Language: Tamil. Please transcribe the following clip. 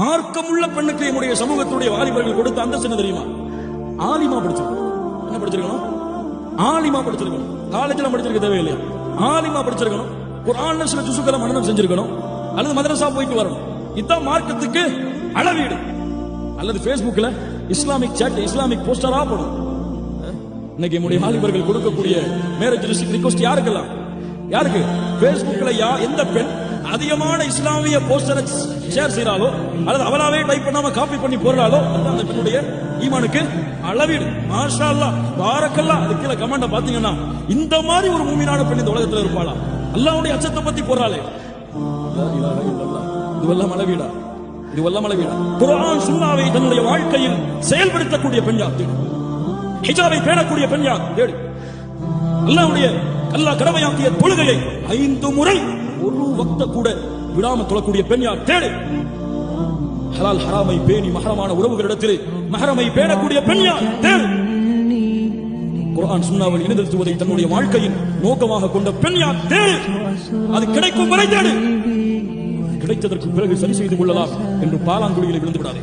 மார்க்கமுள்ள பெண்ணுக்கு என்னுடைய சமூகத்துடைய வாலிபர்கள் கொடுத்த அந்தஸ்து என்ன தெரியுமா? ஆலிமா படிச்சிருக்கணும். என்ன படிச்சிருக்கணும்? ஆலிமா படிச்சிருக்கணும். காலேஜ்ல படிச்சிருக்க தேவையில்லையா? ஆலிமா படிச்சிருக்கணும். குர்ஆன்ல சில ஜுசுக்களை மனனம் செஞ்சிருக்கணும், அல்லது மதரசா போயிட்டு வரணும். இதான் மார்க்கத்துக்கு அளவீடு. அல்லது Facebookல இஸ்லாமிக் சாட், இஸ்லாமிக் போஸ்டரா போடும். இன்னைக்கு நம்முடைய வாலிபர்கள் கொடுக்கக்கூடிய மேரேஜ் ரிக்வெஸ்ட் யாருக்கெல்லாம்? யாருக்கு? Facebookல எந்த பெண் அதிகமான இஸ்லாமிய போஸ்டரை ஷேர் செய்யறாளோ, அல்லது அவளாவே டைப் பண்ணாம காப்பி பண்ணி போறாளோ, அந்த பெண்ணுடைய ஈமானுக்கு அளவீடு. மாஷா அல்லாஹ், பாரக்கல்லாஹ். அதுக்கு கீழ கமெண்ட பாத்தீங்கன்னா, இந்த மாதிரி ஒரு மூமினான பெண் இந்த உலகத்துல இருப்பாளா? அல்லாஹ்வுடைய அச்சத்தை பத்தி போறாளே. இதுவெல்லாம் அளவீடா? இதுவெல்லாம் அளவீடா? குர்ஆன் சுன்னாவை தன்னுடைய வாழ்க்கையில் செயல்படுத்தக்கூடிய பெண் யார்? ஹிஜாபை பேணக்கூடிய பெண் யார்? தேடு. அல்லாஹ் கடமையாக்கிய தொழுகையை 5 முறை ஒரு வக்த கூட விடாம தொழக்கூடிய பெண் யார்? தேடு. ஹலால் ஹராமை பேணி மஹரமான உறவுகளிடத்தில் மஹரமை பேணக்கூடிய பெண் யார்? தேடு. குர்ஆன் சுன்னாவை இணைத்துவதை தன்னுடைய வாழ்க்கையின் நோக்கமாக கொண்ட பெண் யார்? தேடு. அது கிடைக்கும் வரை தேடு. கிடைத்ததற்கு பிறகு சரி செய்து கொள்ளலாம் என்று பாலாங்குழியில் விழுந்து விடாதே.